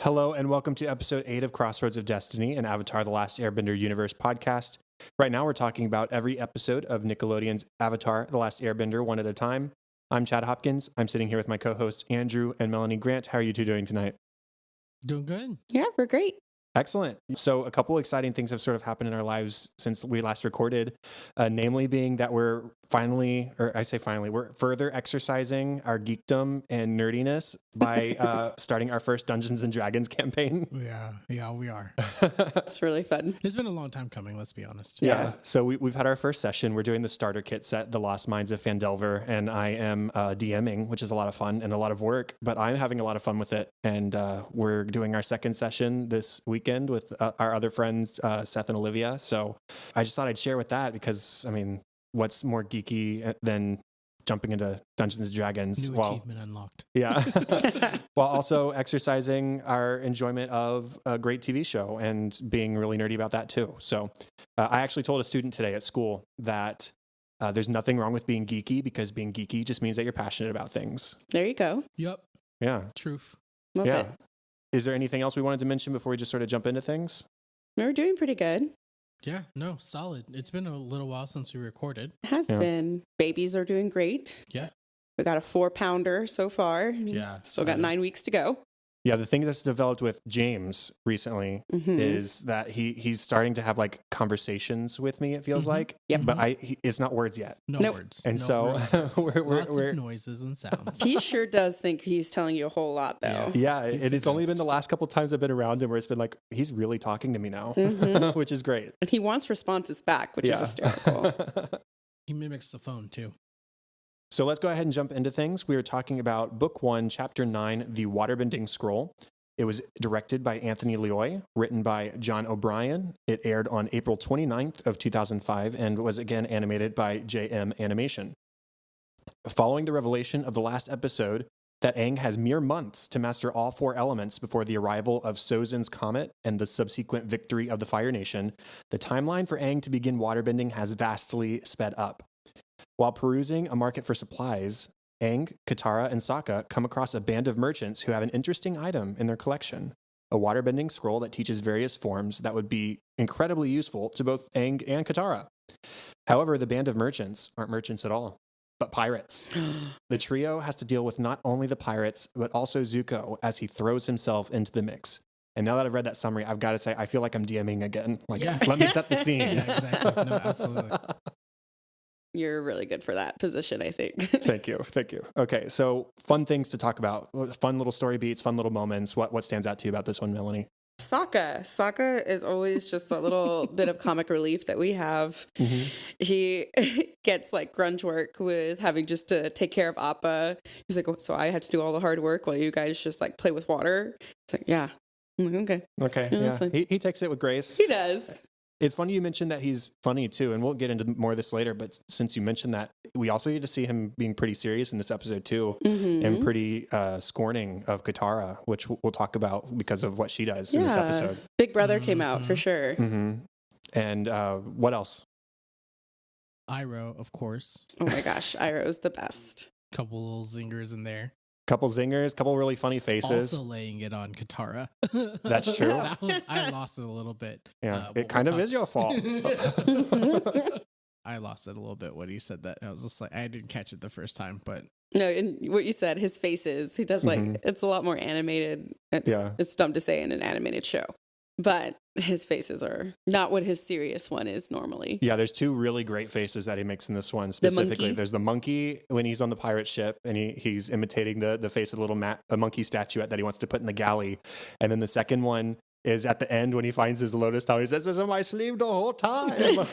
Hello and welcome to episode 8 of Crossroads of Destiny, an Avatar: The Last Airbender universe podcast. Right now we're talking about every episode of Nickelodeon's Avatar: The Last Airbender one at a time. I'm Chad Hopkins. I'm sitting here with my co-hosts Andrew and Melanie Grant. How are you two doing tonight? Doing good. Yeah, we're great. Excellent. So a couple exciting things have sort of happened in our lives since we last recorded, namely being that we're we're further exercising our geekdom and nerdiness by starting our first Dungeons and Dragons campaign. Yeah, we are. It's really fun. It's been a long time coming, let's be honest. Yeah. So we've had our first session. We're doing the starter kit set, The Lost Mines of Phandelver, and I am DMing, which is a lot of fun and a lot of work, but I'm having a lot of fun with it. And we're doing our second session this weekend with our other friends, Seth and Olivia. So I just thought I'd share with that because, I mean, what's more geeky than jumping into Dungeons and Dragons? New achievement unlocked. Yeah. While also exercising our enjoyment of a great TV show and being really nerdy about that too. So I actually told a student today at school that there's nothing wrong with being geeky because being geeky just means that you're passionate about things. There you go. Yep. Yeah. Truth. Love Yeah. it. Is there anything else we wanted to mention before we just sort of jump into things? We're doing pretty good. Yeah, no, solid. It's been a little while since we recorded. It has been. Babies are doing great. Yeah. We got a 4-pounder so far. Yeah. Still got 9 weeks to go. Yeah, the thing that's developed with James recently Mhm. is that he's starting to have like conversations with me, it feels like. Yep. But it's not words yet. No Nope. words. And No so words. Lots we're of noises and sounds. He sure does think he's telling you a whole lot, though. Yeah, He's it's only been convinced. the last couple times I've been around him where it's been like, he's really talking to me now, Mhm. which is great. And he wants responses back, which is hysterical. He mimics the phone too. So let's go ahead and jump into things. We are talking about Book 1, Chapter 9, The Waterbending Scroll. It was directed by Anthony Leoy, written by John O'Brien. It aired on April 29th of 2005 and was again animated by JM Animation. Following the revelation of the last episode that Aang has mere months to master all 4 elements before the arrival of Sozin's comet and the subsequent victory of the Fire Nation, the timeline for Aang to begin waterbending has vastly sped up. While perusing a market for supplies, Aang, Katara, and Sokka come across a band of merchants who have an interesting item in their collection, a waterbending scroll that teaches various forms that would be incredibly useful to both Aang and Katara. However, the band of merchants aren't merchants at all, but pirates. The trio has to deal with not only the pirates, but also Zuko as he throws himself into the mix. And now that I've read that summary, I've got to say, I feel like I'm DMing again. Like, Yeah. let me set the scene. Yeah, exactly. No, absolutely. You're really good for that position, I think. Thank you. Okay, so fun things to talk about. Fun little story beats, fun little moments. What stands out to you about this one, Melanie? Sokka. Sokka is always just a little bit of comic relief that we have. Mm-hmm. He gets like grunge work with having just to take care of Appa. He's like, oh, so I had to do all the hard work while you guys just like play with water. It's like, yeah. I'm like, okay. Okay, Yeah, that's yeah. fine. He takes it with grace. He does. It's funny you mentioned that he's funny too, and we'll get into more of this later, but since you mentioned that, we also get to see him being pretty serious in this episode too, and pretty scorning of Katara, which we'll talk about because of what she does in this episode. Big Brother came out for sure. Mm-hmm. And what else? Iroh, of course. Oh my gosh, Iroh's the best. Couple little zingers in there. Couple zingers, couple really funny faces. Also laying it on Katara. That's true. That one, I lost it a little bit. Yeah, but it kind of we'll is your fault. I lost it a little bit when he said that. I was just like, I didn't catch it the first time, but No, and what you said, his faces, he does like, it's a lot more animated. It's dumb to say in an animated show, but his faces are not what his serious one is normally. Yeah, there's 2 really great faces that he makes in this one specifically. monkey. There's the monkey when he's on the pirate ship and he's imitating the face of the little a monkey statuette that he wants to put in the galley. And then the second one is at the end when he finds his lotus tower. He says, "This is in my sleeve the whole time."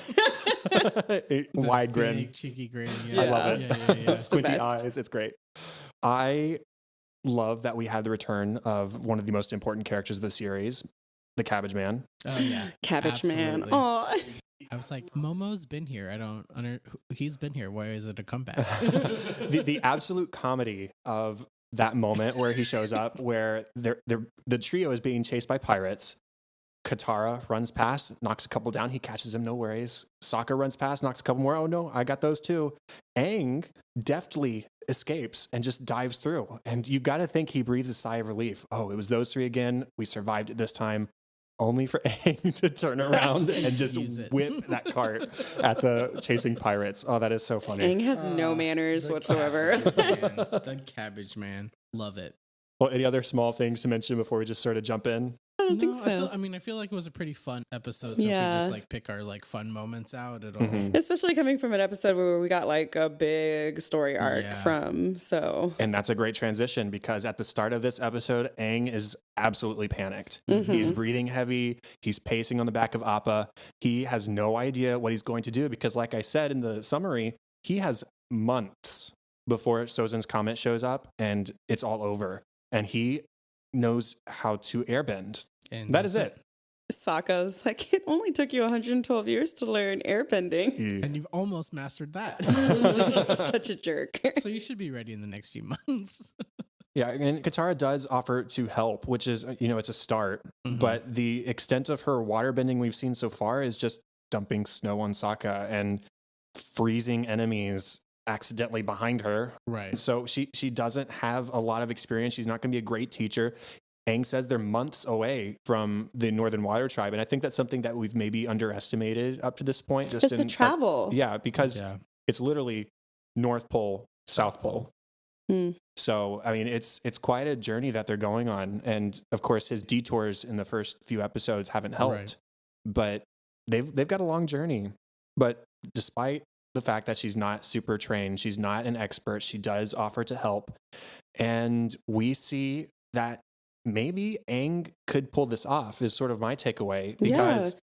Wide grin. big, cheeky grin. I love it. Yeah. Squinty best. eyes. It's great. I love that we had the return of one of the most important characters of the series, the Cabbage Man. Oh yeah, Cabbage Man. Absolutely. Oh, I was like, Momo's been here. I don't under. He's been here. Why is it a comeback? The absolute comedy of that moment where he shows up, where the trio is being chased by pirates. Katara runs past, knocks a couple down. He catches him, no worries. Sokka runs past, knocks a couple more. Oh no, I got those too. Aang deftly escapes and just dives through. And you got to think he breathes a sigh of relief. Oh, it was those three again. We survived it this time. Only for Aang to turn around and just whip that cart at the chasing pirates. Oh, that is so funny. Aang has no manners whatsoever. The cabbage man. Love it. Well, any other small things to mention before we just sort of jump in? I don't think so. I feel like it was a pretty fun episode. So if we just like pick our like fun moments out, it'll especially coming from an episode where we got like a big story arc from. So, and that's a great transition because at the start of this episode, Aang is absolutely panicked. He's breathing heavy. He's pacing on the back of Appa. He has no idea what he's going to do because, like I said in the summary, he has months before Sozin's comet shows up and it's all over. And he knows how to airbend. And that is it. Sokka's like, it only took you 112 years to learn airbending. And you've almost mastered that. You're such a jerk. So you should be ready in the next few months. Yeah, and Katara does offer to help, which is, it's a start. But the extent of her waterbending we've seen so far is just dumping snow on Sokka and freezing enemies accidentally behind her. Right. So she doesn't have a lot of experience. She's not going to be a great teacher. Aang says they're months away from the Northern Water Tribe. And I think that's something that we've maybe underestimated up to this point. Just the travel. Because it's literally North Pole, South Pole. So, I mean, it's quite a journey that they're going on. And of course, his detours in the first few episodes haven't helped. Right. But they've got a long journey. But despite the fact that she's not super trained, she's not an expert, she does offer to help. And we see that maybe Aang could pull this off is sort of my takeaway because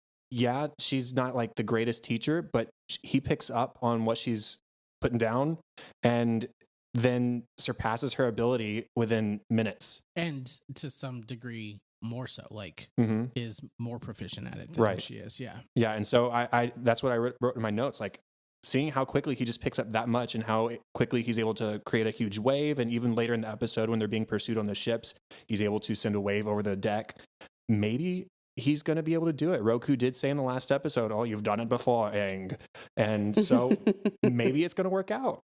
she's not like the greatest teacher, but he picks up on what she's putting down and then surpasses her ability within minutes. And to some degree more so, like is more proficient at it than she is. Yeah. Yeah. And so I that's what I wrote in my notes, like seeing how quickly he just picks up that much and how quickly he's able to create a huge wave. And even later in the episode, when they're being pursued on the ships, he's able to send a wave over the deck. Maybe he's going to be able to do it. Roku did say in the last episode, oh, you've done it before, Aang. And so maybe it's going to work out.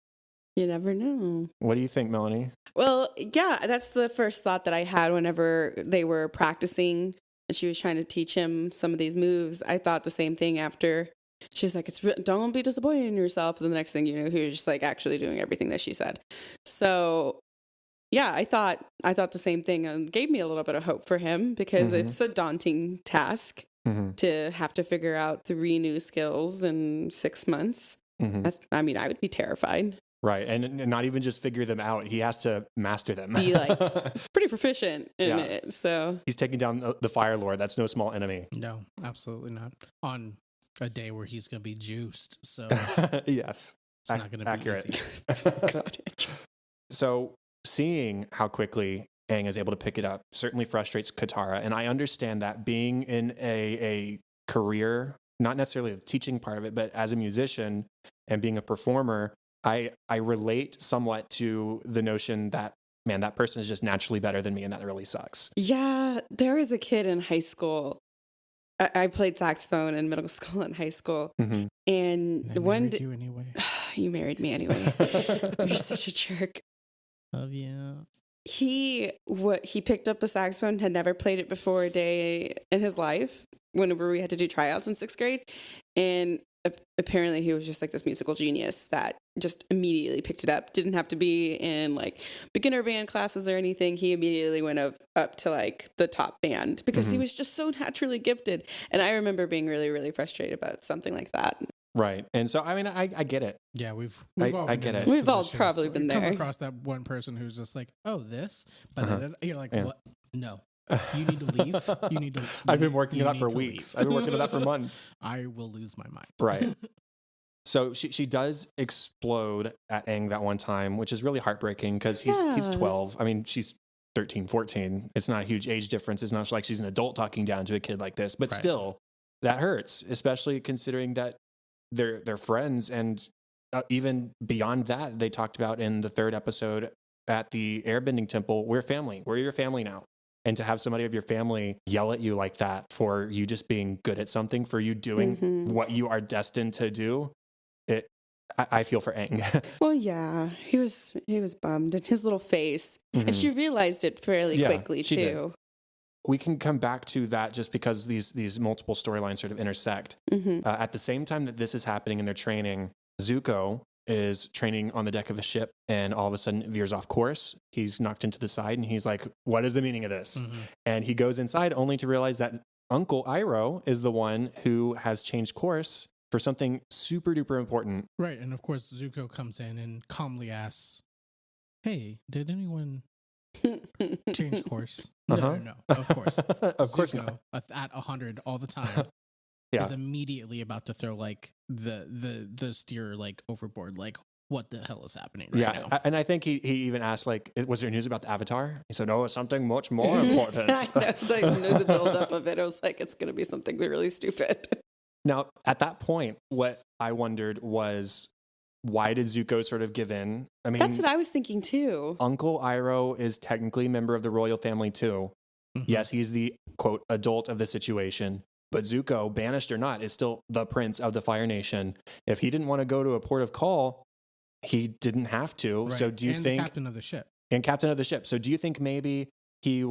You never know. What do you think, Melanie? Well, yeah, that's the first thought that I had whenever they were practicing and she was trying to teach him some of these moves. I thought the same thing after. She's like, don't be disappointed in yourself. And the next thing you know, he was just like actually doing everything that she said. So yeah, I thought the same thing and gave me a little bit of hope for him because it's a daunting task to have to figure out 3 new skills in 6 months. I would be terrified. Right. And not even just figure them out. He has to master them. Be like pretty proficient in it. So he's taking down the Fire Lord. That's no small enemy. No, absolutely not. On a day where he's going to be juiced. So yes, it's not going to be accurate. Easy. So seeing how quickly Aang is able to pick it up certainly frustrates Katara. And I understand that being in a career, not necessarily the teaching part of it, but as a musician and being a performer, I relate somewhat to the notion that, man, that person is just naturally better than me, and that really sucks. Yeah, there was a kid in high school. I played saxophone in middle school and high school. And one day, you anyway. You married me anyway. You're such a jerk. Oh yeah. He picked up the saxophone, had never played it before a day in his life. Whenever we had to do tryouts in 6th grade, and apparently he was just like this musical genius that just immediately picked it up. Didn't have to be in like beginner band classes or anything. He immediately went up to like the top band because he was just so naturally gifted. And I remember being really, really frustrated about something like that. Right. And so, I mean, I get it. Yeah, we've all I get it. We've all probably been there. Come across that one person who's just like, oh, this? But then you're like, what? No. You need to leave. You need to. I've been working on that for weeks. I've been working on that for months. I will lose my mind. Right. So she does explode at Aang that one time, which is really heartbreaking because he's 12. I mean, she's 13, 14. It's not a huge age difference. It's not like she's an adult talking down to a kid like this, but still, that hurts, especially considering that they're friends. And even beyond that, they talked about in the 3rd episode at the Airbending Temple, we're family. We're your family now. And to have somebody of your family yell at you like that for you just being good at something, for you doing what you are destined to do, I feel for Aang. Well, yeah, he was bummed, and his little face, and she realized it fairly quickly she did. too. We can come back to that just because these multiple storylines sort of intersect. At the same time that this is happening in their training, Zuko is training on the deck of the ship and all of a sudden veers off course. He's knocked into the side and he's like, what is the meaning of this? And he goes inside only to realize that Uncle Iroh is the one who has changed course for something super duper important. Right. And of course, Zuko comes in and calmly asks, hey, did anyone change course? No, of course. Of course Zuko, not. at 100 all the time, is immediately about to throw like the steer like overboard. Like, what the hell is happening right now? And I think he even asked, like, was there news about the Avatar? He said, no, it's something much more important. I know the buildup of it. I was like, it's going to be something really stupid. Now, at that point, what I wondered was, why did Zuko sort of give in? I mean, that's what I was thinking too. Uncle Iroh is technically a member of the royal family too. Yes, he's the, quote, adult of the situation. But Zuko, banished or not, is still the prince of the Fire Nation. If he didn't want to go to a port of call, he didn't have to. Right. So do you think... captain of the ship. And captain of the ship. So do you think maybe he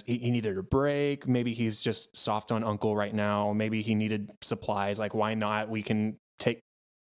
needed a break? Maybe he's just soft on Uncle right now. Maybe he needed supplies. Like, why not? We can take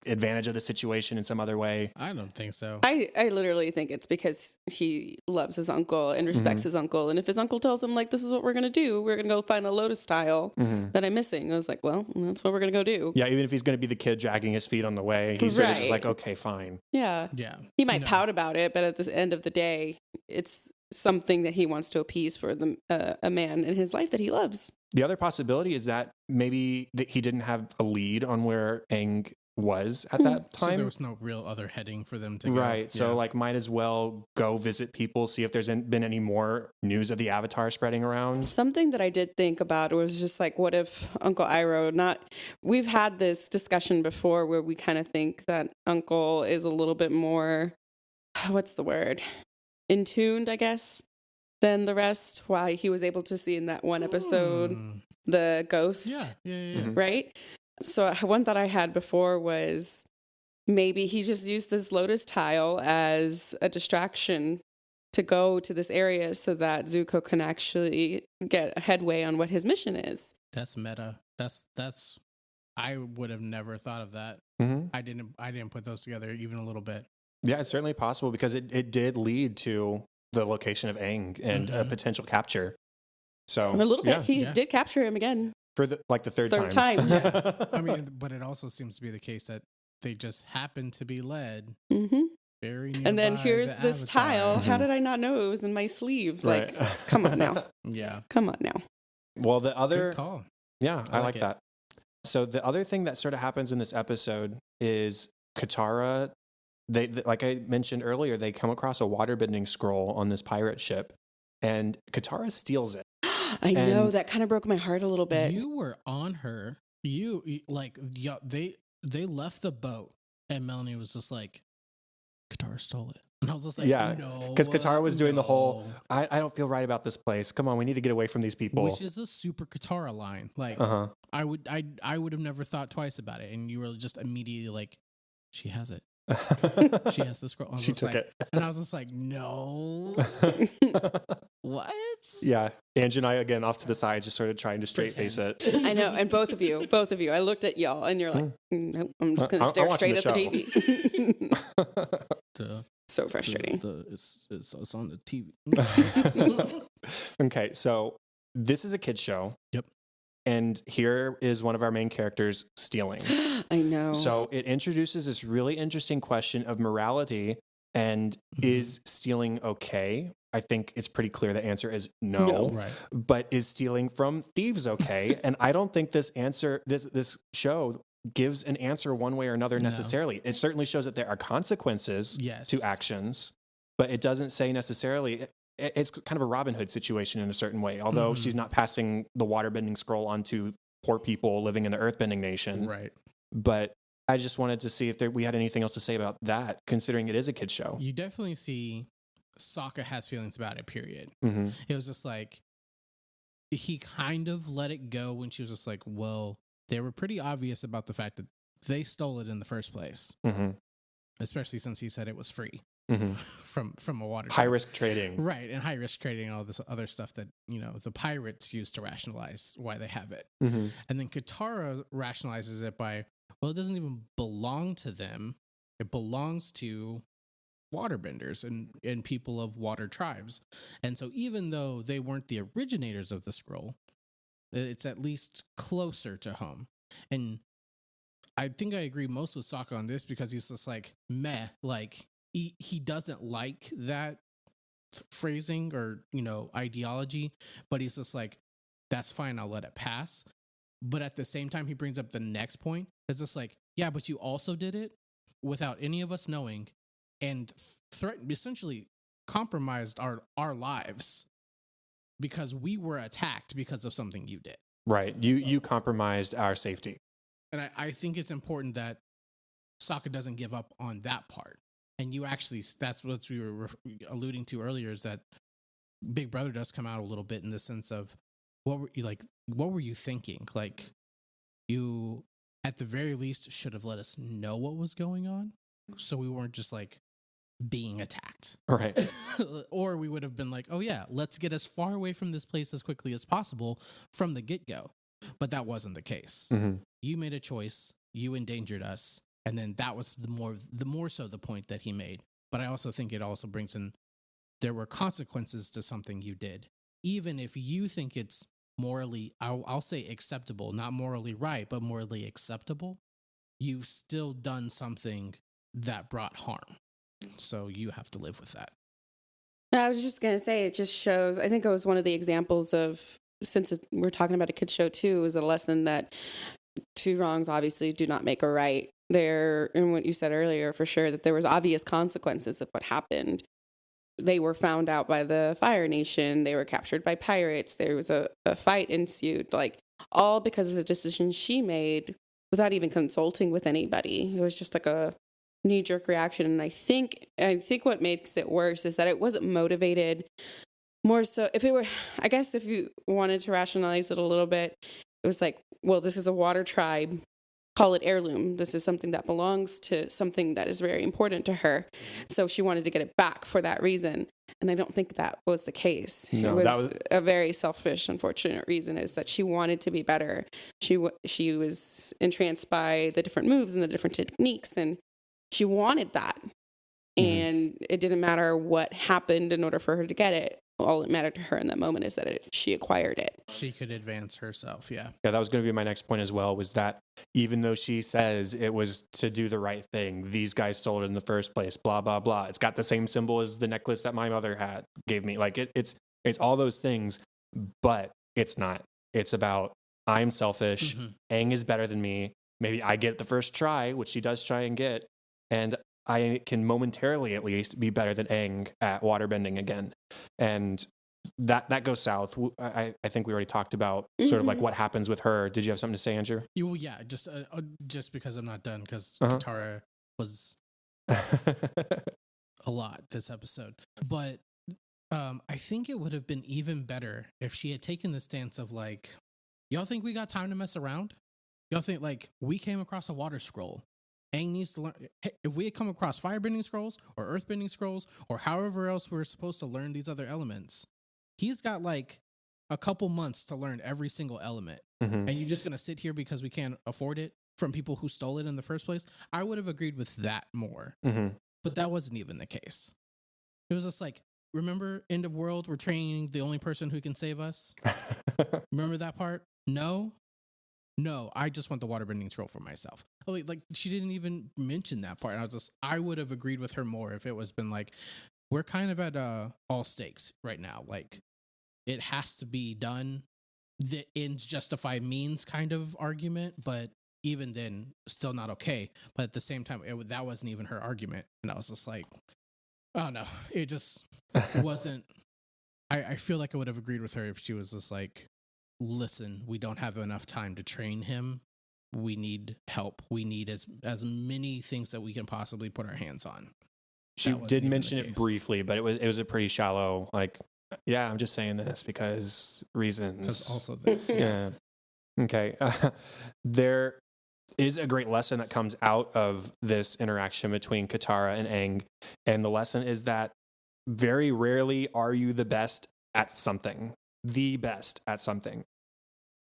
advantage of the situation in some other way. I don't think so. I literally think it's because he loves his uncle and respects his uncle. And if his uncle tells him, like, this is what we're going to do, we're going to go find a lotus tile that I'm missing. I was like, well, that's what we're going to go do. Yeah, even if he's going to be the kid dragging his feet on the way, he's sort of just like, okay, fine. Yeah. Yeah. He might pout about it, but at the end of the day, it's something that he wants to appease for a man in his life that he loves. The other possibility is that maybe that he didn't have a lead on where Aang was at that time. So there was no real other heading for them to go. Right. So like might as well go visit people, see if there's been any more news of the Avatar spreading around. Something that I did think about was just like, what if Uncle Iroh we've had this discussion before where we kind of think that Uncle is a little bit more, what's the word? In tuned, I guess, than the rest. Why he was able to see in that one episode, the ghost. Yeah. Right? So one thought I had before was maybe he just used this lotus tile as a distraction to go to this area so that Zuko can actually get a headway on what his mission is. That's meta. That's I would have never thought of that. I didn't put those together even a little bit. Yeah, it's certainly possible because it did lead to the location of Aang and a potential capture. So a little bit. He did capture him again. For the third time. Yeah. I mean, but it also seems to be the case that they just happen to be led very nearby. And then here's the this Avatar. tile. How did I not know it was in my sleeve? Right. Like, come on now. Yeah. Come on now. Well, the other... Good call. Yeah, I like it. that. So the other thing that sort of happens in this episode is Katara... They, like I mentioned earlier, they come across a waterbending scroll on this pirate ship, and Katara steals it. I know, that kind of broke my heart a little bit. You were on her. They left the boat, and Melanie was just like, Katara stole it. And I was just like, no. Because Katara was doing the whole, I don't feel right about this place. Come on, we need to get away from these people. Which is a super Katara line. Like, I would have never thought twice about it. And you were just immediately like, she has it. She has the scroll. She took it. And I was just like, no. What? Yeah. Angie and I, again, off to the side, just sort of trying to straight face it. I know. And both of you, I looked at y'all and you're like, nope, I'm just going to stare straight at the TV. So frustrating. It's on the TV. Okay. So this is a kid's show. Yep. And here is one of our main characters stealing. I know. So it introduces this really interesting question of morality and is stealing okay? I think it's pretty clear the answer is no. Right. But is stealing from thieves okay? And I don't think this show gives an answer one way or another necessarily. It certainly shows that there are consequences to actions, but it doesn't say necessarily... It's kind of a Robin Hood situation in a certain way, although she's not passing the waterbending scroll onto poor people living in the earthbending nation. Right. But I just wanted to see if we had anything else to say about that, considering it is a kid's show. You definitely see Sokka has feelings about it, period. It was just like, he kind of let it go when she was just like, well, they were pretty obvious about the fact that they stole it in the first place. especially since he said it was free from a water High tribe. risk trading. Right, and high risk trading and all this other stuff that, the pirates use to rationalize why they have it. Mm-hmm. And then Katara rationalizes it by, well, it doesn't even belong to them. It belongs to waterbenders and people of water tribes. And so even though they weren't the originators of the scroll, it's at least closer to home. And I think I agree most with Sokka on this because he's just like, meh, like he doesn't like that phrasing or, ideology, but he's just like, that's fine, I'll let it pass. But at the same time, he brings up the next point. It's just like, yeah, but you also did it without any of us knowing and threatened, essentially compromised our lives because we were attacked because of something you did. Right. You compromised our safety. And I think it's important that Sokka doesn't give up on that part. And you actually, that's what we were alluding to earlier, is that Big Brother does come out a little bit in the sense of, what were you thinking? Like, you, at the very least, should have let us know what was going on, so we weren't just like being attacked. Right. Or we would have been like, oh yeah, let's get as far away from this place as quickly as possible from the get-go. But that wasn't the case. Mm-hmm. You made a choice, you endangered us, and then that was the more so the point that he made. But I also think it also brings in, there were consequences to something you did. Even if you think it's morally, I'll say acceptable, not morally right, but morally acceptable, you've still done something that brought harm. So you have to live with that. I was just going to say, it just shows, I think it was one of the examples of, since we're talking about a kid's show too, is a lesson that two wrongs obviously do not make a right. There, and what you said earlier, for sure, that there was obvious consequences of what happened. They were found out by the Fire Nation. They were captured by pirates. There was a fight ensued, like all because of the decision she made without even consulting with anybody. It was just like a knee-jerk reaction. And I think what makes it worse is that it wasn't motivated more so. If you wanted to rationalize it a little bit, it was like, well, this is a water tribe. Call it heirloom. This is something that belongs to something that is very important to her. So she wanted to get it back for that reason. And I don't think that was the case. No, it that was a very selfish, unfortunate reason, is that she wanted to be better. She was entranced by the different moves and the different techniques, and she wanted that. And it didn't matter what happened in order for her to get it. All that mattered to her in that moment is that she acquired it. She could advance herself, yeah. Yeah, that was going to be my next point as well, was that even though she says it was to do the right thing, these guys stole it in the first place, blah, blah, blah. It's got the same symbol as the necklace that my mother gave me. Like it's all those things, but it's not. It's about, I'm selfish. Aang is better than me. Maybe I get it the first try, which she does try and get, and I can momentarily at least be better than Aang at waterbending again. And that goes south. I think we already talked about sort of like what happens with her. Did you have something to say, Andrew? Well, yeah, just because I'm not done, because Katara was a lot this episode. But I think it would have been even better if she had taken the stance of like, y'all think we got time to mess around? Y'all think like we came across a water scroll? Aang needs to learn. If we had come across firebending scrolls or earthbending scrolls or however else we're supposed to learn these other elements, he's got like a couple months to learn every single element. And you're just going to sit here because we can't afford it from people who stole it in the first place? I would have agreed with that more. But that wasn't even the case. It was just like, remember End of World? We're training the only person who can save us. Remember that part? No, I just want the waterbending scroll for myself. Oh, like she didn't even mention that part. I would have agreed with her more if it was been like, we're kind of at all stakes right now. Like it has to be done. The ends justify means kind of argument, but even then, still not okay. But at the same time, that wasn't even her argument, and I was just like, oh no, it just wasn't. I feel like I would have agreed with her if she was just like, listen, we don't have enough time to train him. We need help. We need as many things that we can possibly put our hands on. She did mention it briefly, but it was a pretty shallow, like, yeah, I'm just saying this because reasons. Because also this. Yeah. Okay. is a great lesson that comes out of this interaction between Katara and Aang. And the lesson is that very rarely are you the best at something,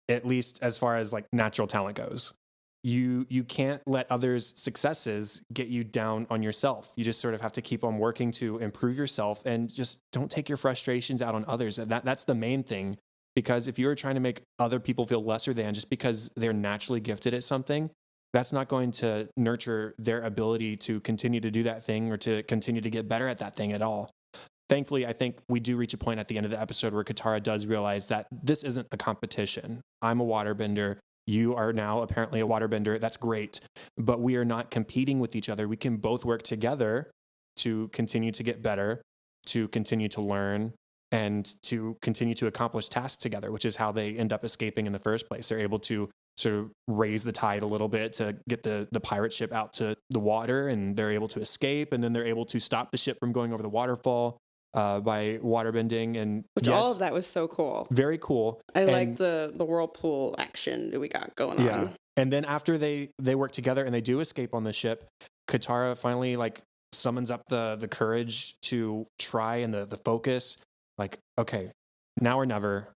at least as far as like natural talent goes. You can't let others' successes get you down on yourself. You just sort of have to keep on working to improve yourself and just don't take your frustrations out on others. And that's the main thing, because if you're trying to make other people feel lesser than just because they're naturally gifted at something, that's not going to nurture their ability to continue to do that thing or to continue to get better at that thing at all. Thankfully, I think we do reach a point at the end of the episode where Katara does realize that this isn't a competition. I'm a waterbender. You are now apparently a waterbender. That's great. But we are not competing with each other. We can both work together to continue to get better, to continue to learn, and to continue to accomplish tasks together, which is how they end up escaping in the first place. They're able to sort of raise the tide a little bit to get the pirate ship out to the water, and they're able to escape, and then they're able to stop the ship from going over the waterfall by waterbending. And which all of that was so cool. Very cool. I like the whirlpool action that we got going on. And then after they work together and they do escape on the ship, Katara finally like summons up the courage to try, and the focus, like, okay, now or never.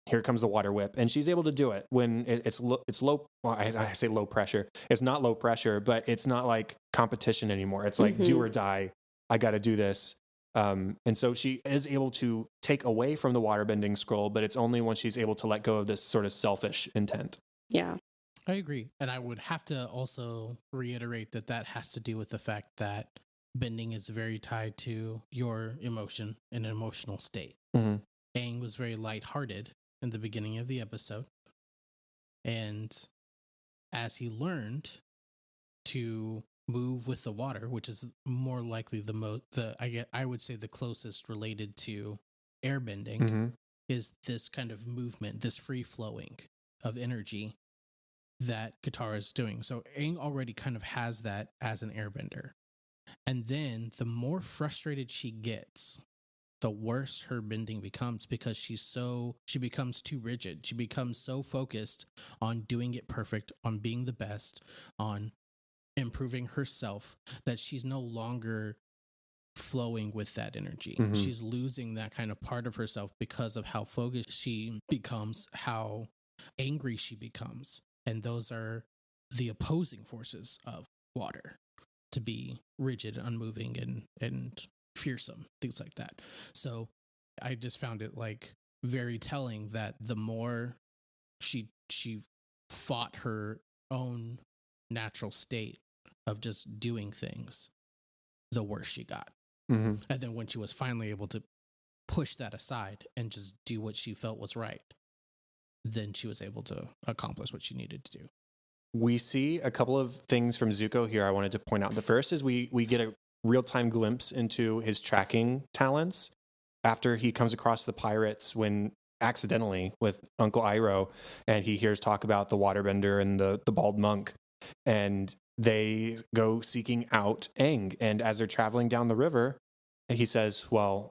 Here comes the water whip, and she's able to do it when it's low. Well, I say low pressure. It's not low pressure, but it's not like competition anymore. It's like do or die. I got to do this. And so she is able to take away from the waterbending scroll, but it's only when she's able to let go of this sort of selfish intent. Yeah, I agree, and I would have to also reiterate that has to do with the fact that bending is very tied to your emotion and emotional state. Mm-hmm. Aang was very lighthearted in the beginning of the episode, and as he learned to move with the water, which is more likely I would say the closest related to airbending, is this kind of movement, this free flowing of energy that Katara is doing. So Aang already kind of has that as an airbender. And then the more frustrated she gets, the worse her bending becomes, because she becomes too rigid. She becomes so focused on doing it perfect, on being the best, on improving herself, that she's no longer flowing with that energy. She's losing that kind of part of herself because of how focused she becomes, how angry she becomes. And those are the opposing forces of water, to be rigid, unmoving, and fearsome, things like that. So I just found it like very telling that the more she fought her own natural state of just doing things, the worse she got. And then when she was finally able to push that aside and just do what she felt was right, then she was able to accomplish what she needed to do. We see a couple of things from Zuko here I wanted to point out. The first is we get a real-time glimpse into his tracking talents after he comes across the pirates when accidentally with Uncle Iroh, and he hears talk about the waterbender and the bald monk, and they go seeking out Aang. And as they're traveling down the river, he says, well,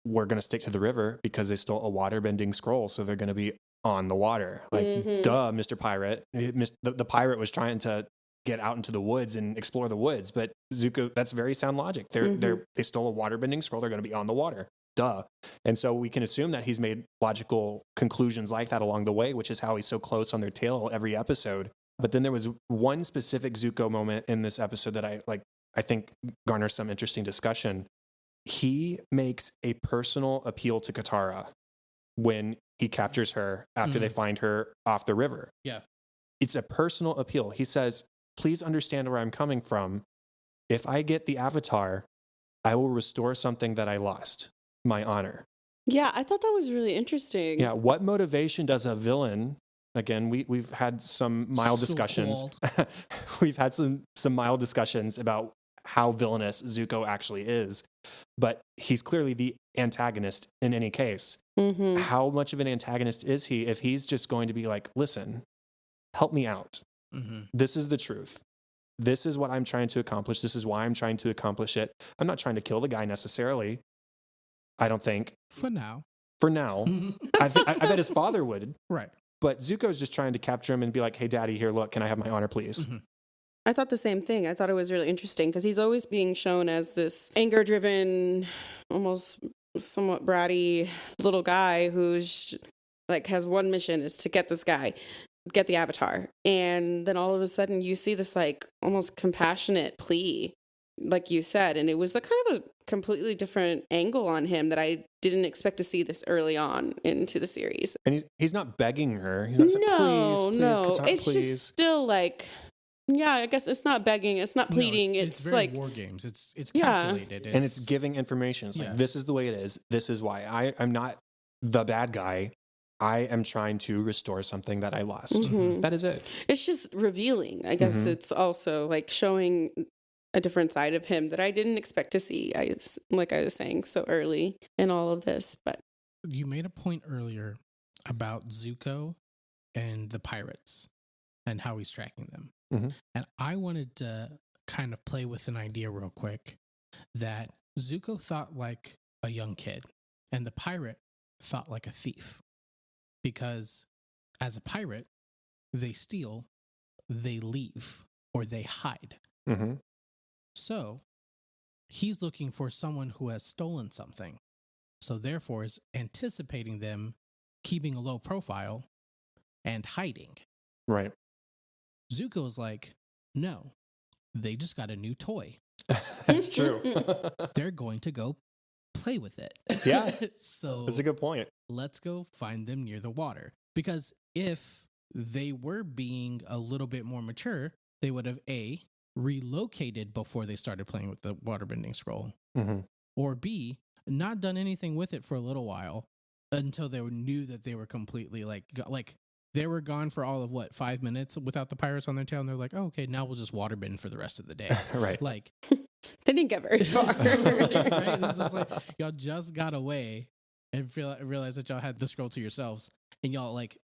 we're going to stick to the river because they stole a waterbending scroll, so they're going to be on the water. Like, duh, Mr. Pirate. The pirate was trying to get out into the woods and explore the woods, but Zuko, that's very sound logic. They stole a waterbending scroll. They're going to be on the water. Duh. And so we can assume that he's made logical conclusions like that along the way, which is how he's so close on their tail every episode. But then there was one specific Zuko moment in this episode that I think garners some interesting discussion. He makes a personal appeal to Katara when he captures her after they find her off the river. Yeah. It's a personal appeal. He says, please understand where I'm coming from. If I get the Avatar, I will restore something that I lost, my honor. Yeah, I thought that was really interesting. Yeah, what motivation does a villain... Again, we've had some mild discussions. We've had some mild discussions about how villainous Zuko actually is, but he's clearly the antagonist in any case. How much of an antagonist is he if he's just going to be like, listen, help me out. This is the truth. This is what I'm trying to accomplish. This is why I'm trying to accomplish it. I'm not trying to kill the guy necessarily. I don't think. For now. I bet his father would. Right. But Zuko's just trying to capture him and be like, hey, daddy, here, look, can I have my honor, please? Mm-hmm. I thought the same thing. I thought it was really interesting because he's always being shown as this anger-driven, almost somewhat bratty little guy who's like has one mission is to get this guy, get the Avatar. And then all of a sudden you see this like almost compassionate plea, like you said. And it was a kind of a completely different angle on him that I didn't expect to see this early on into the series. And he's not begging her. He's not saying, please, Katara, it's please. just still like... Yeah, I guess it's not begging. It's not pleading. No, it's very like war games. It's Yeah. calculated. And it's giving information. It's like, this is the way it is. This is why. I'm not the bad guy. I am trying to restore something that I lost. Mhm. That is it. It's just revealing. I guess it's also like showing a different side of him that I didn't expect to see. Like I was saying so early in all of this. But You made a point earlier about Zuko and the pirates and how he's tracking them. Mm-hmm. And I wanted to kind of play with an idea real quick that Zuko thought like a young kid and the pirate thought like a thief. Because as a pirate, they steal, they leave, or they hide. Mm-hmm. So he's looking for someone who has stolen something. So therefore is anticipating them keeping a low profile and hiding. Right. Zuko's like, no, they just got a new toy. That's true. They're going to go play with it. Yeah. So That's a good point. let's go find them near the water. Because if they were being a little bit more mature, they would have A, relocated before they started playing with the waterbending scroll, Mm-hmm. or B, not done anything with it for a little while until they knew that they were completely like they were gone for all of 5 minutes without the pirates on their tail, and they're like, oh, okay, now we'll just waterbend for the rest of the day. Right. Like, they didn't get very far. right? It's just like y'all just got away and realize that y'all had the scroll to yourselves, and y'all like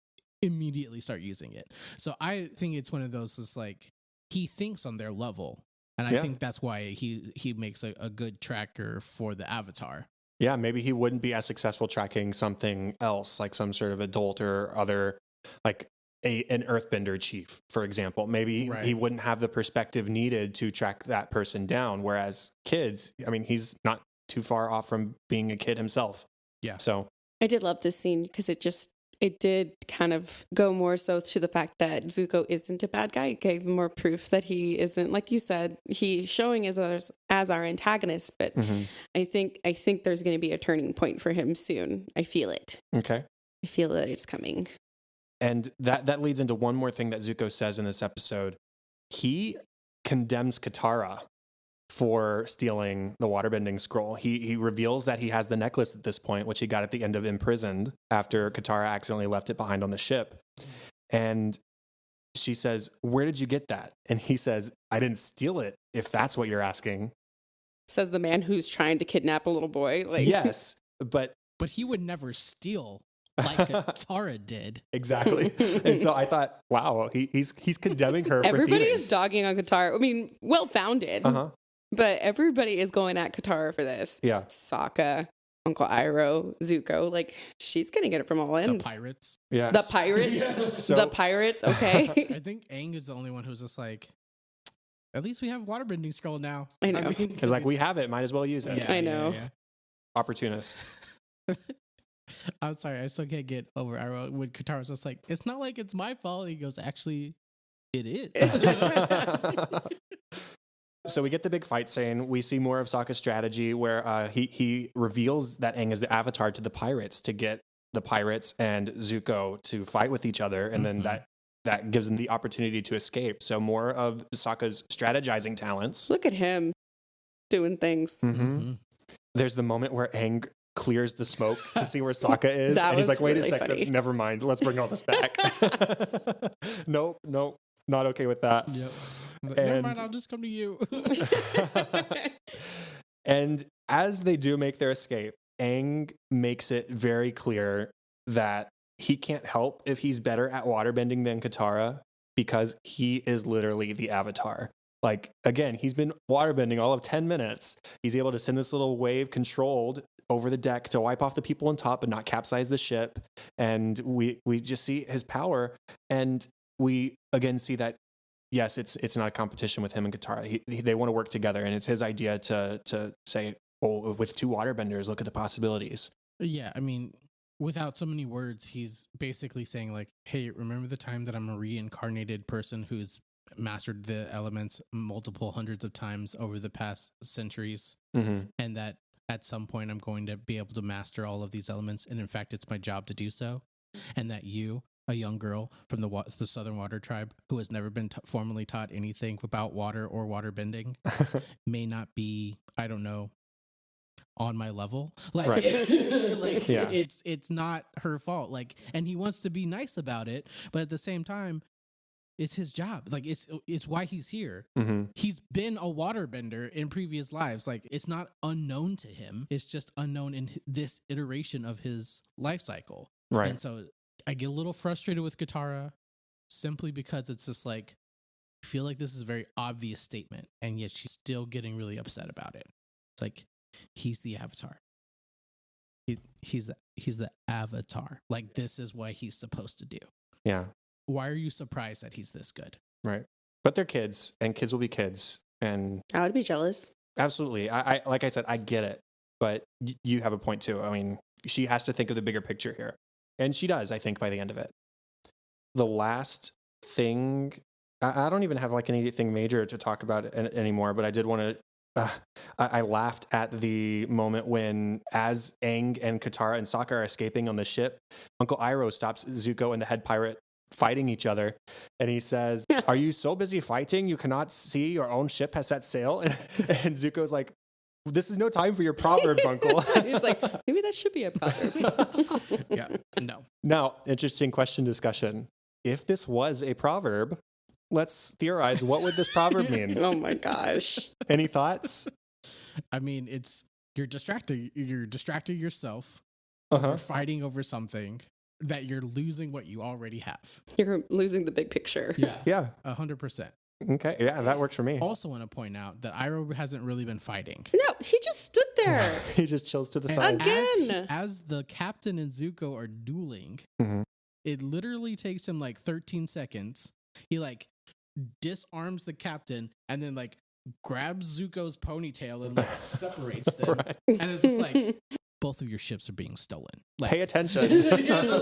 immediately start using it. So I think it's one of those is like he thinks on their level, and I think that's why he makes a good tracker for the Avatar. Yeah, maybe he wouldn't be as successful tracking something else, like some sort of adult or other, like an earthbender chief, for example. Maybe he wouldn't have the perspective needed to track that person down. Whereas kids, I mean, he's not too far off from being a kid himself. Yeah. So I did love this scene because it did kind of go more so to the fact that Zuko isn't a bad guy. It gave more proof that he isn't, like you said, he's showing as our antagonist. But I think there's going to be a turning point for him soon. I feel it. Okay. I feel that it's coming. And that leads into one more thing that Zuko says in this episode. He condemns Katara for stealing the waterbending scroll. He reveals that he has the necklace at this point, which he got at the end of Imprisoned after Katara accidentally left it behind on the ship. And she says, where did you get that? And he says, I didn't steal it, if that's what you're asking. Says the man who's trying to kidnap a little boy. Like, yes, but he would never steal like Katara did. Exactly. And so I thought, wow, he's condemning her. Everybody for is dogging on Katara. I mean, well founded. But everybody is going at Katara for this. Yeah. Sokka, Uncle Iroh, Zuko, like she's gonna get it from all ends. The pirates. Yeah. The pirates. Yeah. So, the pirates. Okay. I think Aang is the only one who's just like, at least we have waterbending scroll now. I know. because like we have it, might as well use it. Yeah, I know. Opportunist. I'm sorry, I still can't get over Iroh when Katara's just like, it's not like it's my fault. He goes, actually, it is. So we get the big fight scene. We see more of Sokka's strategy where he reveals that Aang is the avatar to the pirates to get the pirates and Zuko to fight with each other. And then that gives them the opportunity to escape. So more of Sokka's strategizing talents. Look at him doing things. There's the moment where Aang clears the smoke to see where Sokka is. That and he's was like, wait really a second, funny. never mind. Let's bring all this back. Nope, not okay with that. Yep. Never mind, I'll just come to you. And as they do make their escape, Aang makes it very clear that he can't help if he's better at waterbending than Katara because he is literally the avatar. Like, again, he's been waterbending all of 10 minutes. He's able to send this little wave controlled over the deck to wipe off the people on top but not capsize the ship. And we just see his power, and we again see that yes, it's not a competition with him and Katara. They want to work together, and it's his idea to say, oh, with two waterbenders, look at the possibilities. Yeah, I mean, without so many words, he's basically saying like, hey, remember the time that I'm a reincarnated person who's mastered the elements multiple hundreds of times over the past centuries, and that at some point I'm going to be able to master all of these elements, and in fact it's my job to do so, and that you, a young girl from the Southern Water Tribe who has never been formally taught anything about water or waterbending may not be, I don't know, on my level. Like, right. It's not her fault. Like, and he wants to be nice about it, but at the same time, it's his job. Like, it's why he's here. He's been a waterbender in previous lives. Like, it's not unknown to him. It's just unknown in this iteration of his life cycle. Right. And so I get a little frustrated with Katara simply because it's just like, I feel like this is a very obvious statement, and yet she's still getting really upset about it. It's like, he's the avatar. He's the avatar. Like, this is what he's supposed to do. Yeah. Why are you surprised that he's this good? Right. But they're kids, and kids will be kids. And I would be jealous. Absolutely. I like I said, I get it. But you have a point too. I mean, she has to think of the bigger picture here. And she does, I think, by the end of it. The last thing, I don't even have like anything major to talk about anymore, but I did want to, I laughed at the moment when, as Aang and Katara and Sokka are escaping on the ship, Uncle Iroh stops Zuko and the head pirate fighting each other, and he says, "Are you so busy fighting you cannot see your own ship has set sail?" And Zuko's like, "This is no time for your proverbs, Uncle." He's like, maybe that should be a proverb. Yeah, no. Now, interesting question discussion. If this was a proverb, let's theorize, what would this proverb mean? Oh my gosh. Any thoughts? I mean, it's you're distracting yourself Uh-huh. for fighting over something that you're losing what you already have. You're losing the big picture. Yeah. 100%. Okay. Yeah, that works for me. Also want to point out that Iroh hasn't really been fighting. No, he just stood there. He just chills to the side. Again. As the captain and Zuko are dueling, it literally takes him like 13 seconds. He like disarms the captain and then like grabs Zuko's ponytail and like separates them. Right. And it's just like, both of your ships are being stolen. Like, Pay attention.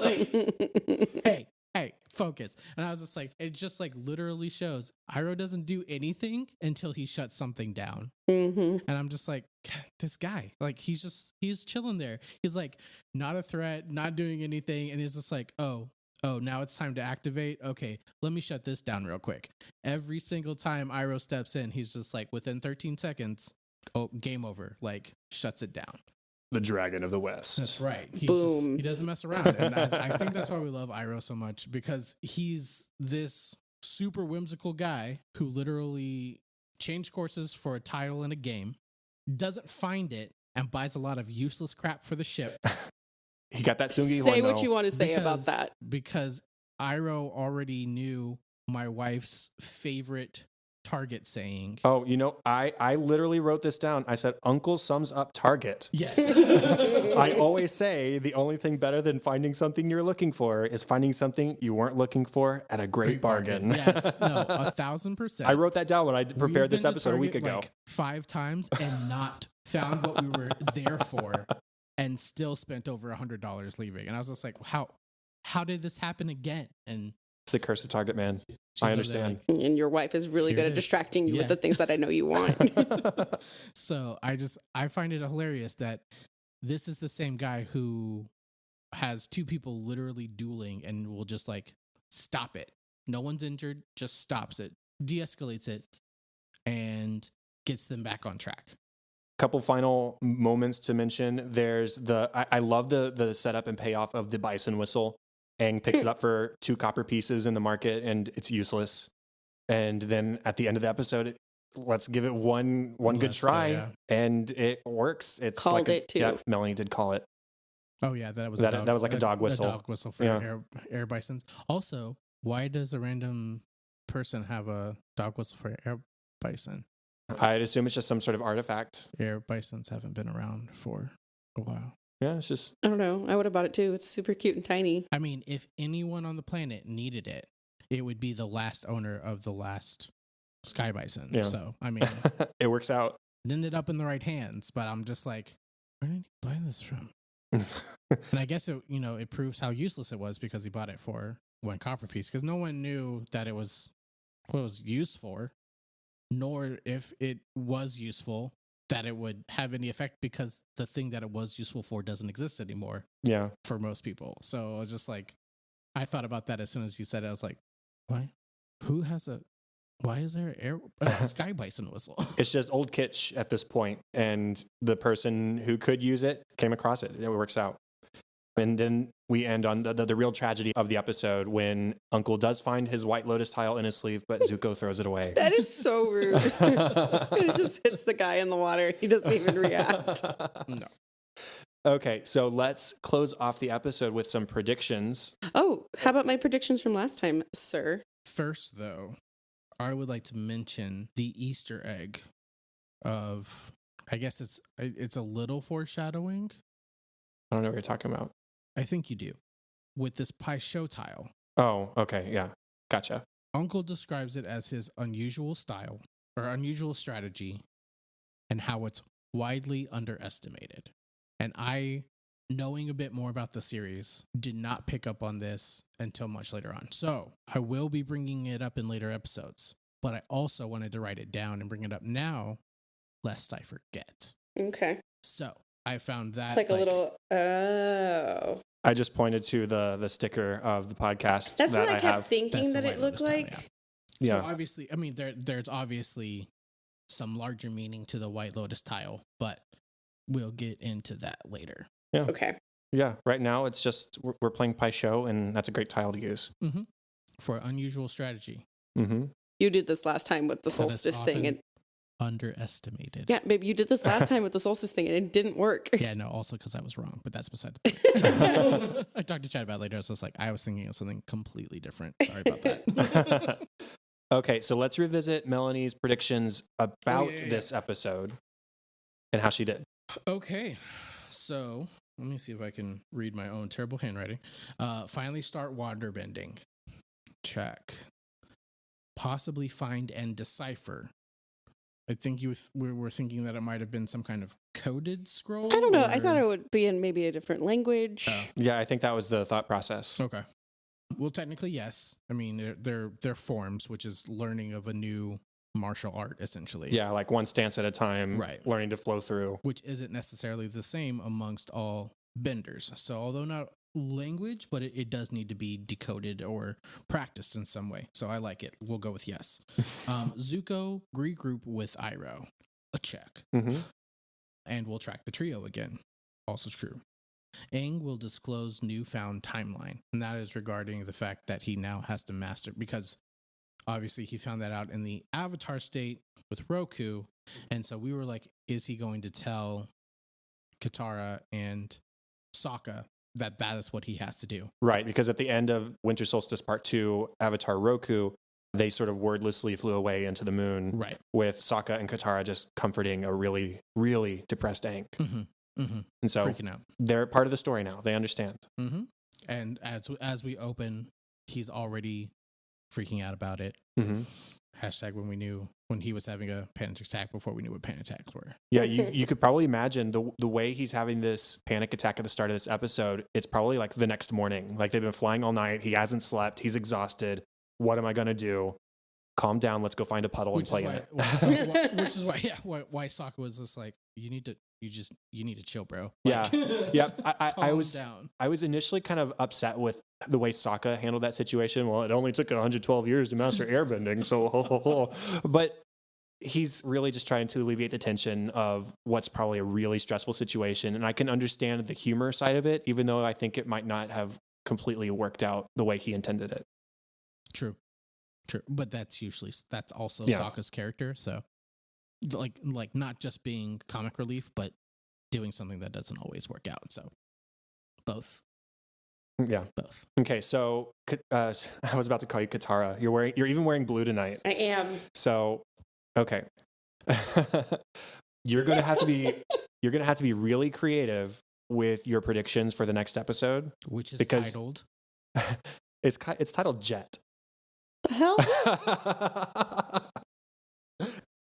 like, hey, focus. And I was just like, it just like literally shows Iroh doesn't do anything until he shuts something down. And I'm just like, this guy, like he's chilling there. He's like not a threat, not doing anything. And he's just like, oh, now it's time to activate. Okay, let me shut this down real quick. Every single time Iroh steps in, he's just like within 13 seconds, oh, game over, like shuts it down. The Dragon of the West. That's right. Boom. He doesn't mess around. And I think that's why we love Iroh so much, because he's this super whimsical guy who literally changed courses for a title in a game, doesn't find it, and buys a lot of useless crap for the ship. He got that Sungi Say horn, what though. you want to say about that. Because Iroh already knew my wife's favorite Target saying. Oh, you know, I literally wrote this down. I said, Uncle sums up Target. Yes. I always say the only thing better than finding something you're looking for is finding something you weren't looking for at a great bargain. Yes. No, 1,000%. I wrote that down when I prepared this We've been to episode a week Target, ago. like 5 times and not found what we were there for, and still spent over $100 leaving. And I was just like, how did this happen again? And It's the curse of Target, man. she's I over understand. there And your wife is really Here good it at is. distracting you Yeah. with the things that I know you want. like, so I find it hilarious that this is the same guy who has 2 people literally dueling and will just like stop it. No one's injured, just stops it, de-escalates it, and gets them back on track. Couple final moments to mention. There's I love the setup and payoff of the bison whistle. Aang picks it up for 2 copper pieces in the market, and it's useless. And then at the end of the episode, let's give it one good Let's go, try, yeah. and it works. It's Called like it too. Yeah, Melanie did call it. Oh yeah, that was That was like a dog whistle. A dog whistle for Yeah. air bisons. Also, why does a random person have a dog whistle for air bison? I'd assume it's just some sort of artifact. Air bisons haven't been around for Wow. Yeah, it's just I don't know. I would have bought it too. It's super cute and tiny. I mean, if anyone on the planet needed it, it would be the last owner of the last Sky Bison. Yeah. So, I mean, it works out. it ended up in the right hands, but I'm just like, where did he buy this from? And I guess it proves how useless it was because he bought it for 1 copper piece because no one knew that it was what it was used for, nor if it was useful that it would have any effect because the thing that it was useful for doesn't exist anymore. Yeah. For most people. So I was just like, I thought about that as soon as you said it. I was like, why? Why is there a Sky Bison whistle? It's just old kitsch at this point, and the person who could use it came across it. It works out. And then we end on the real tragedy of the episode when Uncle does find his White Lotus tile in his sleeve, but Zuko throws it away. That is so rude. It just hits the guy in the water. He doesn't even react. No. Okay, so let's close off the episode with some predictions. Oh, how about my predictions from last time, sir? First, though, I would like to mention the Easter egg of, I guess it's a little foreshadowing. I don't know what you're talking about. I think you do. With this Pai Sho tile. Oh, okay, yeah. Gotcha. Uncle describes it as his unusual style or unusual strategy and how it's widely underestimated. And I, knowing a bit more about the series, did not pick up on this until much later on. So I will be bringing it up in later episodes, but I also wanted to write it down and bring it up now, lest I forget. Okay. So I found that Like a little, oh. I just pointed to the sticker of the podcast. That's that what I have. kept thinking That's that the it White looked Lotus tile, like. Yeah. So obviously, I mean, there's obviously some larger meaning to the White Lotus tile, but we'll get into that later. Yeah. Okay. Yeah. Right now, it's just we're playing Pai Sho, and that's a great tile to use. Mm-hmm. For unusual strategy. Mm-hmm. You did this last time with the So that's solstice thing. And underestimated. yeah, babe, you did this last time with the solstice thing and it didn't work. Yeah, no, also because I was wrong, but that's beside the point. I talked to Chad about it later. So it's like, I was thinking of something completely different. Sorry about that. Okay, so let's revisit Melanie's predictions about this episode and how she did. Okay, so let me see if I can read my own terrible handwriting. Finally start waterbending. Check. Possibly find and decipher. I think we were thinking that it might have been some kind of coded scroll. I don't know. I thought it would be in maybe a different language. Oh. Yeah, I think that was the thought process. Okay. Well, technically, yes. I mean, they're forms, which is learning of a new martial art, essentially. Yeah, like one stance at a time, Right. Learning to flow through. Which isn't necessarily the same amongst all benders. So, although not language, but it does need to be decoded or practiced in some way. So, I like it. We'll go with yes. Zuko regroup with Iroh. A check. Mm-hmm. And we'll track the trio again. Also true. Aang will disclose newfound timeline, and that is regarding the fact that he now has to master, because obviously he found that out in the Avatar state with Roku, and so we were like, is he going to tell Katara and Sokka that is what he has to do? Right, because at the end of Winter Solstice Part 2, Avatar Roku, they sort of wordlessly flew away into the moon, Right. with Sokka and Katara just comforting a really, really depressed Aang. Mm-hmm. Mm-hmm. And so Freaking out. they're part of the story now. They understand. Mm-hmm. And as we open, he's already freaking out about it. Mm-hmm. Hashtag when he was having a panic attack before we knew what panic attacks were. Yeah, you could probably imagine the way he's having this panic attack at the start of this episode. It's probably like the next morning. Like they've been flying all night. He hasn't slept. He's exhausted. What am I going to do? Calm down. Let's go find a puddle and play in it. Which is why Sokka was just like, you need to chill, bro. Like, Yeah. I was down. I was initially kind of upset with the way Sokka handled that situation. Well, it only took 112 years to master airbending, so but he's really just trying to alleviate the tension of what's probably a really stressful situation. And I can understand the humor side of it, even though I think it might not have completely worked out the way he intended it. True. But that's also Yeah. Sokka's character. So like not just being comic relief, but doing something that doesn't always work out. So both. Yeah. Both. Okay. So I was about to call you Katara. You're even wearing blue tonight. I am. So, okay. You're going to have to be really creative with your predictions for the next episode, which is because titled. it's titled Jet. The hell?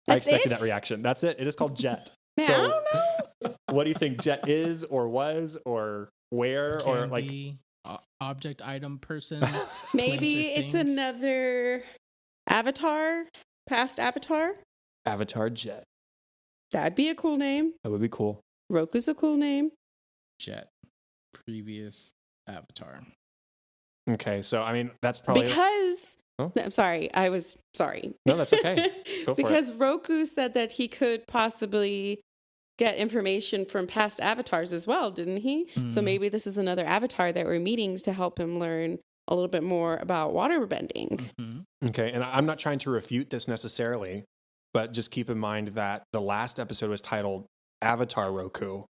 I expected that reaction. That's it. It is called Jet. Man, So, I don't know. what do you think Jet is, or was, or where, or Can like be object, item, person. Maybe place or it's thing. another Avatar, past Avatar. Avatar Jet? That'd be a cool name. That would be cool. Roku's a cool name. Jet. Previous Avatar. Okay, so I mean that's probably Because Oh. I'm sorry, I was sorry. No, that's okay. Go for because Roku said that he could possibly get information from past avatars as well, didn't he? So maybe this is another avatar that we're meeting to help him learn a little bit more about waterbending. Mm-hmm. Okay, and I'm not trying to refute this necessarily, but just keep in mind that the last episode was titled Avatar Roku,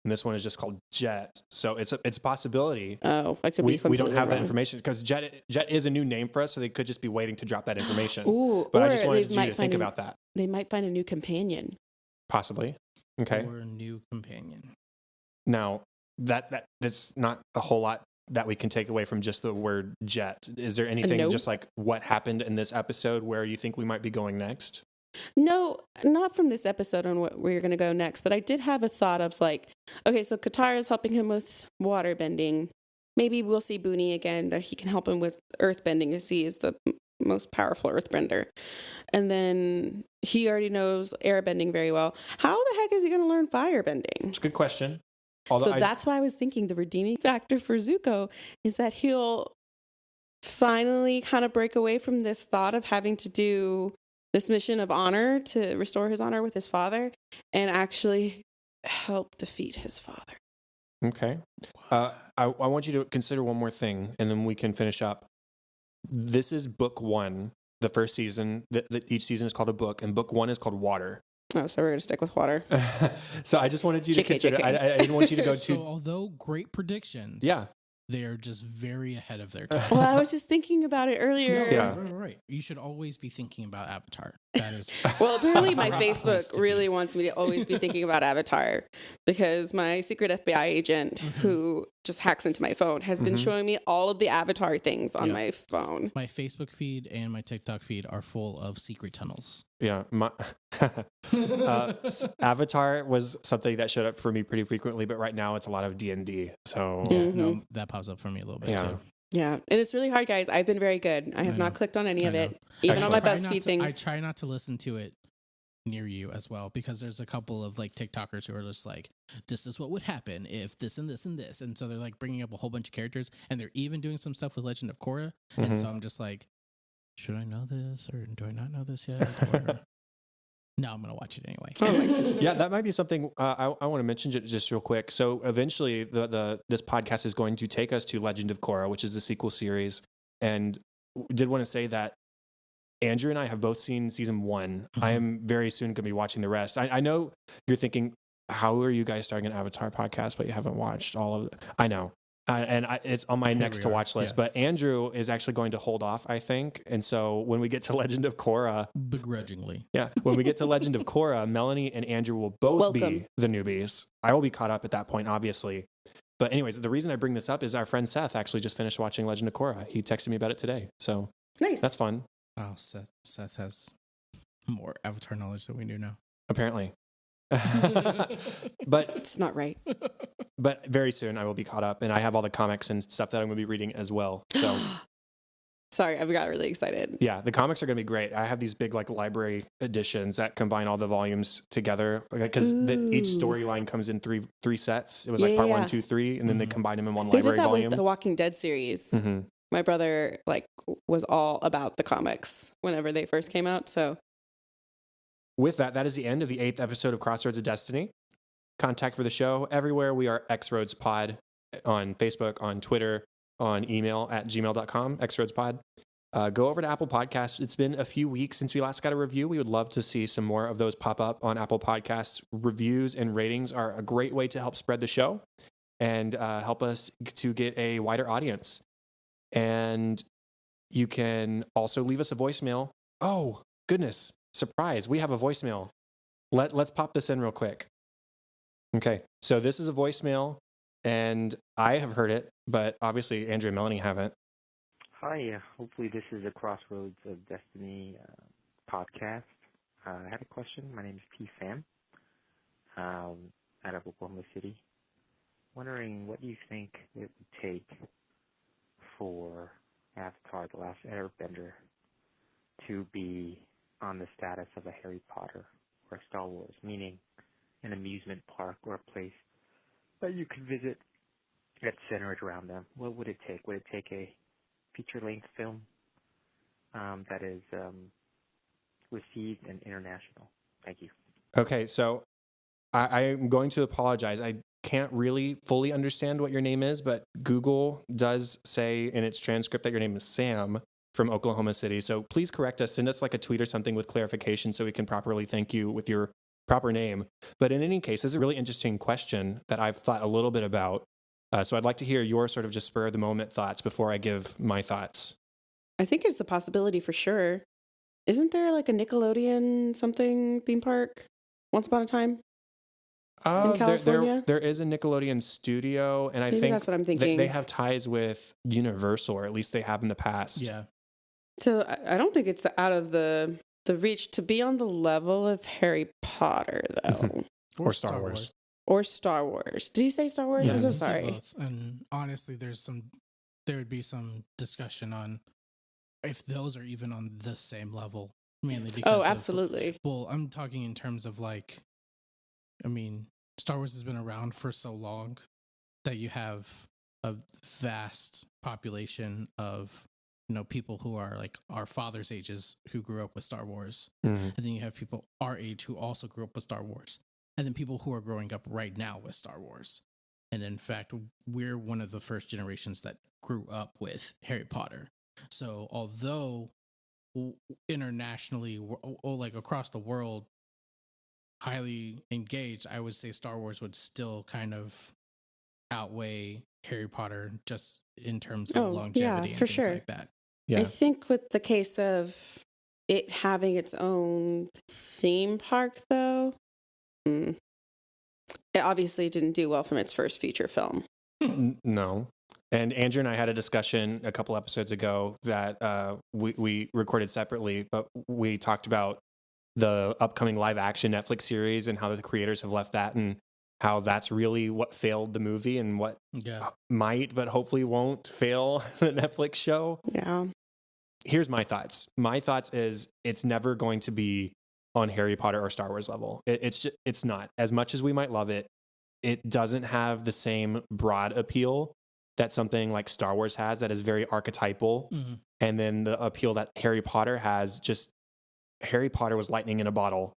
and this one is just called Jet. So it's a possibility. Oh, I could be We don't completely have that wrong. information because Jet is a new name for us, so they could just be waiting to drop that information. Ooh, But or I just wanted they you might to think find about that. They might find a new companion. Possibly. Okay. Or a new companion. Now that's not a whole lot that we can take away from just the word Jet. Is there anything nope. just like what happened in this episode where you think we might be going next? No, not from this episode on what we're going to go next, but I did have a thought of like, okay, so Katara is helping him with water bending. Maybe we'll see Booney again, that he can help him with earth bending, as he is the most powerful earthbender. And then he already knows airbending very well. How the heck is he going to learn firebending? It's a good question. So that's why I was thinking the redeeming factor for Zuko is that he'll finally kind of break away from this thought of having to do this mission of honor to restore his honor with his father and actually help defeat his father. Okay. I want you to consider one more thing, and then we can finish up. This is book 1, the first season. Each season is called a book, and book 1 is called Water. Oh, so we're going to stick with water. So I just wanted you to JK, consider. JK. I didn't want you to go too. So although great predictions, Yeah. they are just very ahead of their time. Well, I was just thinking about it earlier. Yeah. Right. You should always be thinking about Avatar. That is. Well, apparently my Nice Facebook to really be. wants me to always be thinking about Avatar because my secret FBI agent who just hacks into my phone has been showing me all of the Avatar things on Yeah. my phone. My Facebook feed and my TikTok feed are full of secret tunnels. Yeah, Avatar was something that showed up for me pretty frequently, but right now it's a lot of D&D. So Yeah, Mhm. no, that pops up for me a little bit Yeah. too. Yeah, and it's really hard, guys. I've been very good. I have I not know. clicked on any of I it, know. even on my Excellent. BuzzFeed things. I try not to listen to it near you as well because there's a couple of like TikTokers who are just like, this is what would happen if this and this and this, and so they're like bringing up a whole bunch of characters, and they're even doing some stuff with Legend of Korra, and so I'm just like, should I know this or do I not know this yet? Or... No, I'm gonna watch it anyway. Oh my God. Yeah, that might be something I want to mention just real quick. So eventually, this podcast is going to take us to Legend of Korra, which is the sequel series. And did want to say that Andrew and I have both seen season 1. I am very soon going to be watching the rest. I know you're thinking, how are you guys starting an Avatar podcast, but you haven't watched all of it? I know. It's on my Here next we to are, watch list, yeah. but Andrew is actually going to hold off, I think. And so when we get to Legend of Korra, Begrudgingly. yeah, when we get to Legend of Korra, Melanie and Andrew will both be Welcome. the newbies. I will be caught up at that point, obviously. But anyways, the reason I bring this up is our friend Seth actually just finished watching Legend of Korra. He texted me about it today. So Nice. that's fun, Oh, Seth has more Avatar knowledge than we do now. apparently. but It's not right. but very soon I will be caught up, and I have all the comics and stuff that I'm going to be reading as well. So Sorry, I got really excited. yeah, the comics are going to be great. I have these big like library editions that combine all the volumes together because each Ooh. storyline comes in three sets. It was like Yeah, part yeah. 1, 2, 3, and then they combine them in one They library did that volume. with the Walking Dead series. Mhm. My brother was all about the comics whenever they first came out. So With that is the end of the 8th episode of Crossroads of Destiny. Contact for the show everywhere. We are XRoadsPod on Facebook, on Twitter, on email at gmail.com, XRoadsPod. Go over to Apple Podcasts. It's been a few weeks since we last got a review. We would love to see some more of those pop up on Apple Podcasts. Reviews and ratings are a great way to help spread the show and help us to get a wider audience. And you can also leave us a voicemail. Oh, goodness. Surprise. We have a voicemail. Let's pop this in real quick. Okay. So this is a voicemail and I have heard it, but obviously Andrew and Melanie haven't. Hi, hopefully this is a Crossroads of Destiny podcast. I had a question. My name is P. Sam, out of Oklahoma City. Wondering, what do you think it would take for Avatar: The Last Airbender to be on the status of a Harry Potter or a Star Wars, meaning an amusement park or a place that you could visit that's centered around them? What would it take? Would it take a feature-length film that is received and international? Thank you. Okay, so I'm going to apologize. I can't really fully understand what your name is, but Google does say in its transcript that your name is Sam from Oklahoma City. So please correct us. Send us like a tweet or something with clarification so we can properly thank you with your proper name. But in any case, this is a really interesting question that I've thought a little bit about. So I'd like to hear your sort of just spur of the moment thoughts before I give my thoughts. I think it's a possibility for sure. Isn't there like a Nickelodeon something theme park once upon a time? In California? There is a Nickelodeon studio, and I Maybe think that's what I'm thinking. they have ties with Universal, or at least they have in the past. Yeah. So I don't think it's out of the reach to be on the level of Harry Potter, though. Or Star Wars. Or Star Wars. Did you say Star Wars? Yeah, I'm so he said sorry. both. And honestly, there would be some discussion on if those are even on the same level, mainly because absolutely. Well, I'm talking in terms of like, I mean, Star Wars has been around for so long that you have a vast population of, people who are like our father's ages who grew up with Star Wars. Mm-hmm. And then you have people our age who also grew up with Star Wars. And then people who are growing up right now with Star Wars. And in fact, we're one of the first generations that grew up with Harry Potter. So although internationally, or like across the world, highly engaged, I would say Star Wars would still kind of outweigh Harry Potter just in terms of longevity and for things sure. like that. Yeah. I think with the case of it having its own theme park, though, it obviously didn't do well from its first feature film. No. And Andrew and I had a discussion a couple episodes ago that we recorded separately, but we talked about the upcoming live action Netflix series and how the creators have left that and how that's really what failed the movie and what might, but hopefully won't fail the Netflix show. Yeah. Here's my thoughts. My thoughts is it's never going to be on Harry Potter or Star Wars level. It's not. As much as we might love it, it doesn't have the same broad appeal that something like Star Wars has that is very archetypal. Mm-hmm. And then the appeal that Harry Potter has, just Harry Potter was lightning in a bottle.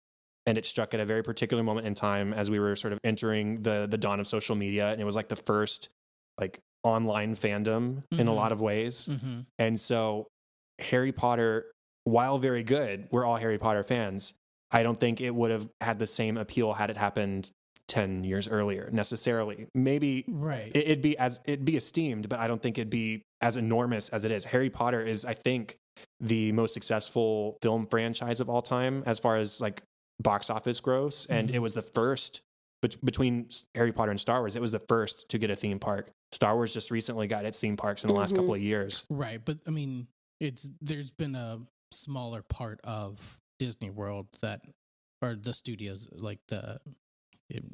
And it struck at a very particular moment in time as we were sort of entering the dawn of social media. And it was like the first like online fandom in a lot of ways. Mm-hmm. And so Harry Potter, while very good, we're all Harry Potter fans. I don't think it would have had the same appeal had it happened 10 years earlier necessarily. Maybe it'd be esteemed, but I don't think it'd be as enormous as it is. Harry Potter is, I think, the most successful film franchise of all time as far as like box office gross. And it was the first between Harry Potter and Star Wars. It was the first to get a theme park. Star Wars just recently got its theme parks in the last couple of years. Right. But I mean, there's been a smaller part of Disney World or the studios, like the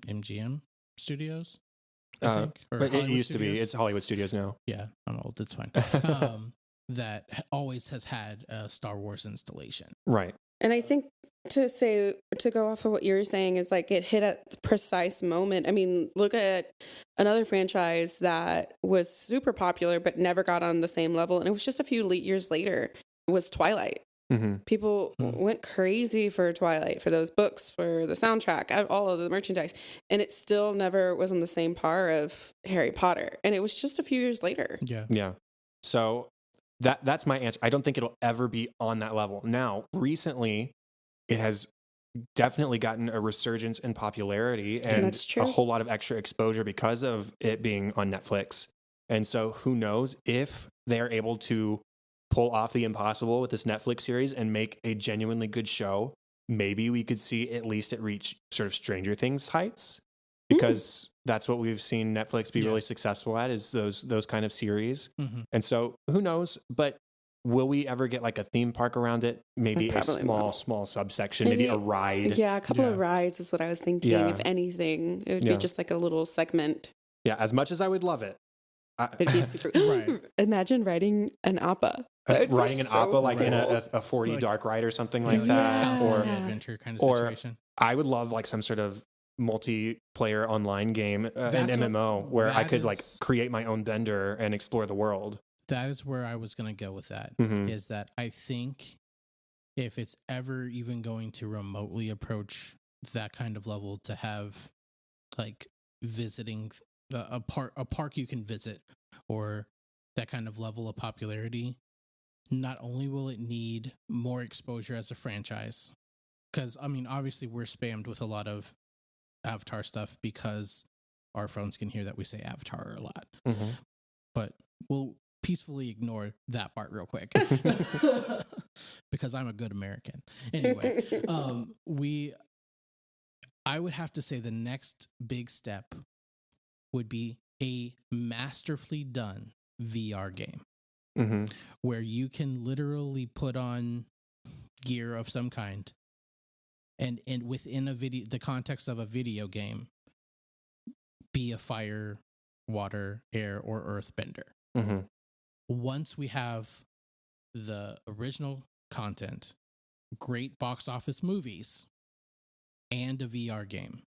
MGM studios, I think. Or but Hollywood it used Studios. to be. It's Hollywood Studios now. Yeah, I'm old. It's fine. That always has had a Star Wars installation. Right. And I think to go off of what you're saying is like it hit at the precise moment. I mean, look at another franchise that was super popular but never got on the same level. And it was just a few years later, was Twilight. Mm-hmm. People went crazy for Twilight, for those books, for the soundtrack, all of the merchandise. And it still never was on the same par of Harry Potter. And it was just a few years later. Yeah. Yeah. So that's my answer. I don't think it'll ever be on that level. Now, recently, it has definitely gotten a resurgence in popularity and a whole lot of extra exposure because of it being on Netflix. And so who knows if they're able to pull off the impossible with this Netflix series and make a genuinely good show. Maybe we could see at least it reach sort of Stranger Things heights because that's what we've seen Netflix be really successful at, is those kind of series. Mm-hmm. And so who knows, but will we ever get like a theme park around it? Maybe a small subsection, maybe a ride. Yeah, a couple of rides is what I was thinking. Yeah. If anything, it would be just like a little segment. Yeah, as much as I would love it. It'd be super. Imagine riding an appa. Riding an appa like in a 40 like, dark ride or something like that. California adventure kind of situation. I would love like some sort of multiplayer online game, an MMO, where I could like create my own bender and explore the world. That is where I was going to go with that. Is that I think if it's ever even going to remotely approach that kind of level, to have like visiting a park you can visit, or that kind of level of popularity, not only will it need more exposure as a franchise, because I mean, obviously we're spammed with a lot of Avatar stuff because our phones can hear that we say Avatar a lot. But we'll peacefully ignore that part real quick because I'm a good American. Anyway, I would have to say the next big step would be a masterfully done VR game where you can literally put on gear of some kind and within the context of a video game, be a fire, water, air, or earth bender. Once we have the original content, great box office movies, and a VR game,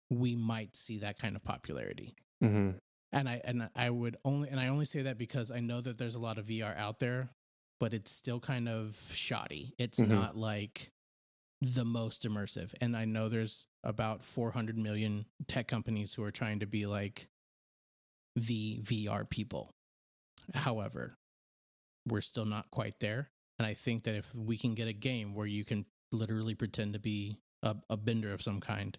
we might see that kind of popularity. And I only say that because I know that there's a lot of VR out there, but it's still kind of shoddy. It's not like the most immersive. And I know there's about 400 million tech companies who are trying to be like the VR people. However, we're still not quite there. And I think that if we can get a game where you can literally pretend to be a bender of some kind,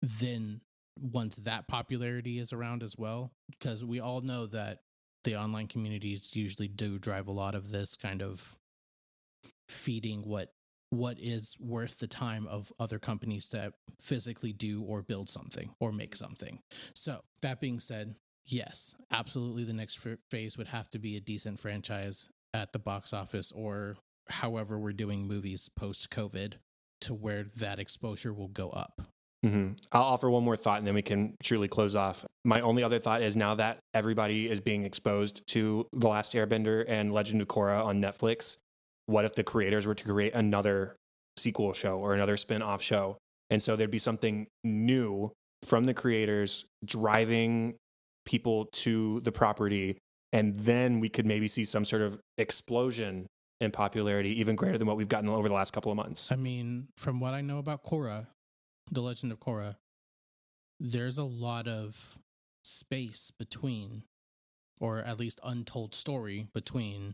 then once that popularity is around as well, because we all know that the online communities usually do drive a lot of this kind of feeding what is worth the time of other companies to physically do or build something or make something. So that being said, yes, absolutely the next phase would have to be a decent franchise at the box office, or however we're doing movies post-COVID, to where that exposure will go up. I'll offer one more thought and then we can truly close off. My only other thought is, now that everybody is being exposed to The Last Airbender and Legend of Korra on Netflix, what if the creators were to create another sequel show or another spin-off show? And so there'd be something new from the creators driving people to the property, and then we could maybe see some sort of explosion in popularity, even greater than what we've gotten over the last couple of months. I mean, from what I know about Korra, The Legend of Korra, there's a lot of space between, or at least untold story between,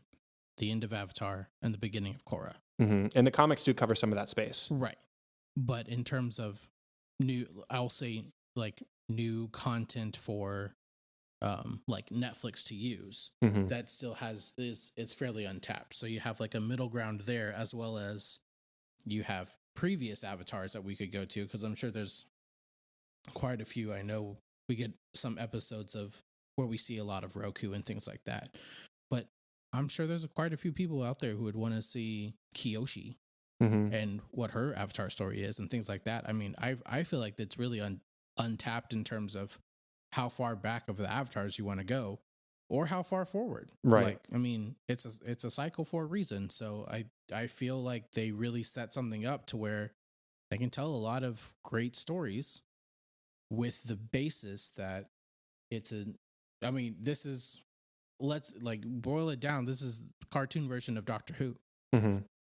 the end of Avatar and the beginning of Korra. And the comics do cover some of that space. Right. But in terms of I'll say like new content for like Netflix to use, that still it's fairly untapped. So you have like a middle ground there, as well as you have previous avatars that we could go to, because I'm sure there's quite a few. I know we get some episodes of where we see a lot of Roku and things like that, but I'm sure there's quite a few people out there who would want to see Kyoshi and what her avatar story is and things like that. I mean, I feel like that's really untapped in terms of how far back of the avatars you want to go, or how far forward. Right. Like, I mean, it's a cycle for a reason. So I feel like they really set something up to where they can tell a lot of great stories with the basis that let's like boil it down. This is the cartoon version of Doctor Who.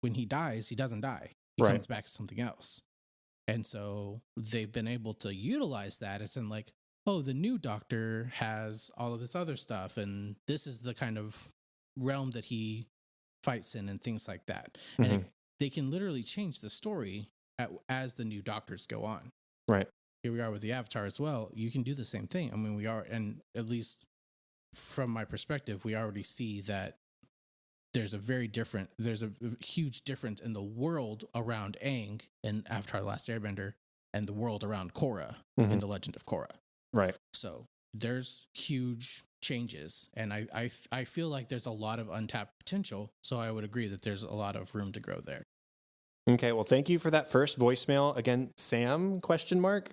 When he dies, he doesn't die. He comes back as something else. And so they've been able to utilize that as in like, oh, the new Doctor has all of this other stuff, and this is the kind of realm that he fights in and things like that. And they can literally change the story as the new Doctors go on. Right. Here we are with the Avatar as well. You can do the same thing. I mean, and at least from my perspective, we already see that there's a huge difference in the world around Aang in Avatar: The Last Airbender and the world around Korra in The Legend of Korra. Right. So there's huge changes, and I feel like there's a lot of untapped potential. So I would agree that there's a lot of room to grow there. Okay, well, thank you for that first voicemail. Again, Sam, question mark.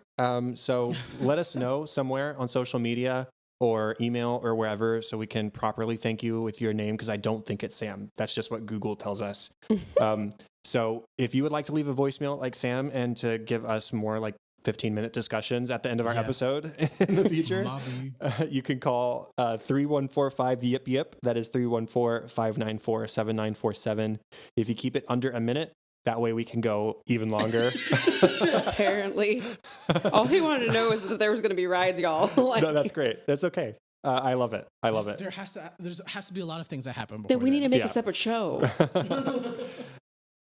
So let us know somewhere on social media or email or wherever so we can properly thank you with your name, because I don't think it's Sam. That's just what Google tells us. So if you would like to leave a voicemail like Sam and to give us more like 15-minute discussions at the end of our episode in the future, you can call 3145-YIP-YIP. That is 314-594-7947. If you keep it under a minute, that way we can go even longer. Apparently. All he wanted to know was that there was going to be rides, y'all. No, that's great. That's okay. I love it. I love it. There has to be a lot of things that happen before Then we need to make Yeah. a separate show.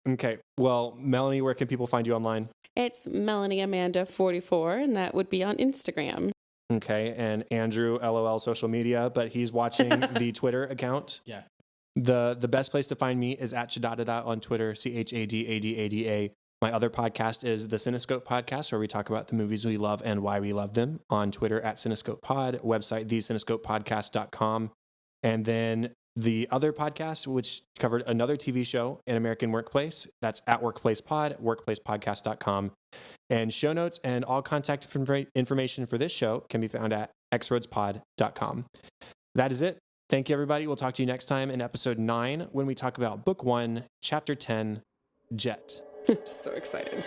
Okay. Well, Melanie, where can people find you online? It's Melanie Amanda 44, and that would be on Instagram. Okay. And Andrew, LOL social media, but he's watching the Twitter account. Yeah. The best place to find me is at Chadadada on Twitter, CHADADADA. My other podcast is the Cinescope Podcast, where we talk about the movies we love and why we love them, on Twitter at Cinescope Pod, website thecinescopepodcast.com. And then the other podcast, which covered another TV show, An American Workplace, that's at Workplace Pod, workplacepodcast.com. And show notes and all contact information for this show can be found at xroadspod.com. That is it. Thank you, everybody. We'll talk to you next time in episode 9 when we talk about Book 1, Chapter 10, Jet. So excited.